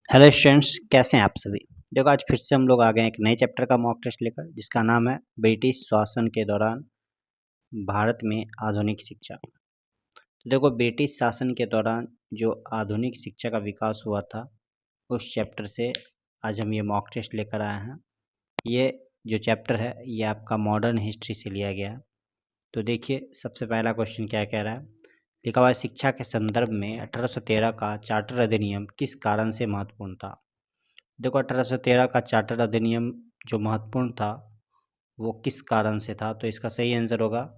Hello students, कैसे हैं आप सभी। देखो, आज फिर से हम लोग आ गए एक नए चैप्टर का मॉक टेस्ट लेकर, जिसका नाम है ब्रिटिश शासन के दौरान भारत में आधुनिक शिक्षा। तो देखो, ब्रिटिश शासन के दौरान जो आधुनिक शिक्षा का विकास हुआ था, उस चैप्टर से आज हम ये मॉक टेस्ट लेकर आए हैं। ये जो चैप्टर है ये आपका मॉडर्न हिस्ट्री से लिया गया है। तो देखिए, सबसे पहला क्वेश्चन क्या कह रहा है। लिखा हुआ है, शिक्षा के संदर्भ में 1813 का चार्टर अधिनियम किस कारण से महत्वपूर्ण था। देखो, 1813 का चार्टर अधिनियम जो महत्वपूर्ण था वो किस कारण से था, तो इसका सही आंसर होगा,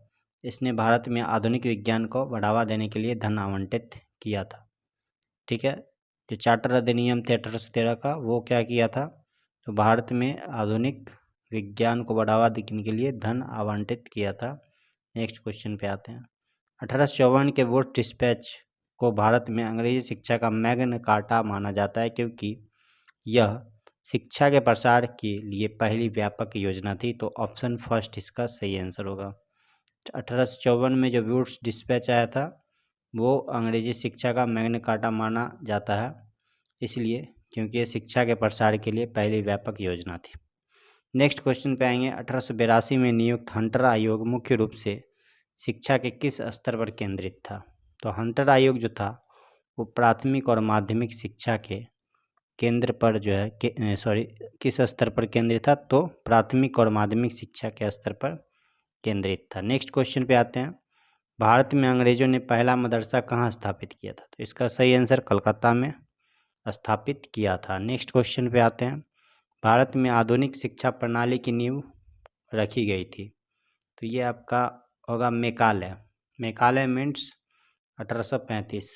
इसने भारत में आधुनिक विज्ञान को बढ़ावा देने के लिए धन आवंटित किया था। ठीक है, जो चार्टर अधिनियम थे 1813 का, वो क्या किया था, तो भारत में आधुनिक विज्ञान को बढ़ावा देने के लिए धन आवंटित किया था। नेक्स्ट क्वेश्चन पे आते हैं। 1854 के वुड्स डिस्पैच को भारत में अंग्रेजी शिक्षा का मैग्ना कार्टा माना जाता है, क्योंकि यह शिक्षा के प्रसार के लिए पहली व्यापक योजना थी। तो ऑप्शन फर्स्ट इसका सही आंसर होगा। 1854 में जो वुड्स डिस्पैच आया था वो अंग्रेजी शिक्षा का मैग्ना कार्टा माना जाता है, इसलिए क्योंकि ये शिक्षा के प्रसार के लिए पहली व्यापक योजना थी। नेक्स्ट क्वेश्चन पे आएंगे। 1882 में नियुक्त हंटर आयोग मुख्य रूप से शिक्षा के किस स्तर पर केंद्रित था। तो हंटर आयोग जो था वो प्राथमिक और माध्यमिक शिक्षा के केंद्र पर जो है किस स्तर पर केंद्रित था, तो प्राथमिक और माध्यमिक शिक्षा के स्तर पर केंद्रित था। नेक्स्ट क्वेश्चन पे आते हैं। भारत में अंग्रेजों ने पहला मदरसा कहाँ स्थापित किया था, तो इसका सही आंसर कलकत्ता में स्थापित किया था। नेक्स्ट क्वेश्चन पे आते हैं। भारत में आधुनिक शिक्षा प्रणाली की नींव रखी गई थी, तो ये आपका होगा मेकालय। मेकालय मीन्स 1835।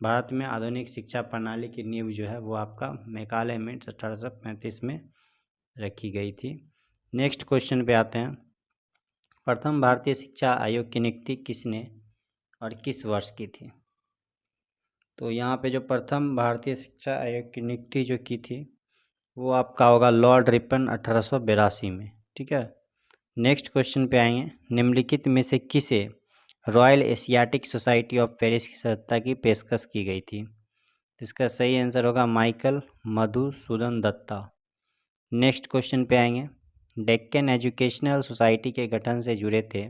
भारत में आधुनिक शिक्षा प्रणाली की नींव जो है वो आपका मेकालय मीन्स 1835 में रखी गई थी। नेक्स्ट क्वेश्चन पे आते हैं। प्रथम भारतीय शिक्षा आयोग की नियुक्ति किसने और किस वर्ष की थी। तो यहाँ पे जो प्रथम भारतीय शिक्षा आयोग की नियुक्ति जो की थी वो आपका होगा लॉर्ड रिपन 1882 में। ठीक है, नेक्स्ट क्वेश्चन पे आएंगे। निम्नलिखित में से किसे royal Asiatic society of Paris की सदस्यता की पेशकश की गई थी, तो इसका सही आंसर होगा Michael Madhusudan Dutta. Next question पे आएंगे। डेक्कन एजुकेशनल सोसाइटी के गठन से जुड़े थे,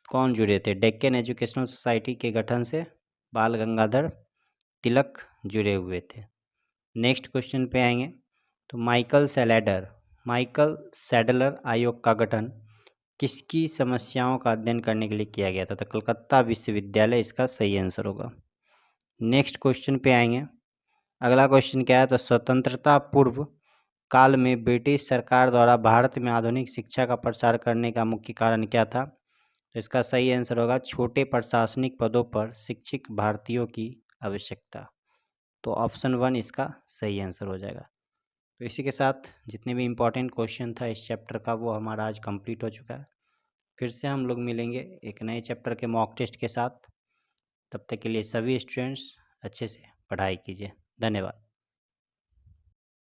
कौन जुड़े थे। डेक्कन एजुकेशनल सोसाइटी के गठन से बाल गंगाधर तिलक जुड़े हुए थे। नेक्स्ट क्वेश्चन पे आएंगे। तो माइकल सैडलर आयोग का गठन किसकी समस्याओं का अध्ययन करने के लिए किया गया था, तो कलकत्ता विश्वविद्यालय इसका सही आंसर होगा। नेक्स्ट क्वेश्चन पे आएंगे। अगला क्वेश्चन क्या है, तो स्वतंत्रता पूर्व काल में ब्रिटिश सरकार द्वारा भारत में आधुनिक शिक्षा का प्रसार करने का मुख्य कारण क्या था, तो इसका सही आंसर होगा छोटे प्रशासनिक पदों पर शिक्षित भारतीयों की आवश्यकता। तो ऑप्शन 1 इसका सही आंसर हो जाएगा। तो इसी के साथ जितने भी इम्पोर्टेंट क्वेश्चन था इस चैप्टर का वो हमारा आज कंप्लीट हो चुका है। फिर से हम लोग मिलेंगे एक नए चैप्टर के मॉक टेस्ट के साथ। तब तक के लिए सभी स्टूडेंट्स अच्छे से पढ़ाई कीजिए। धन्यवाद।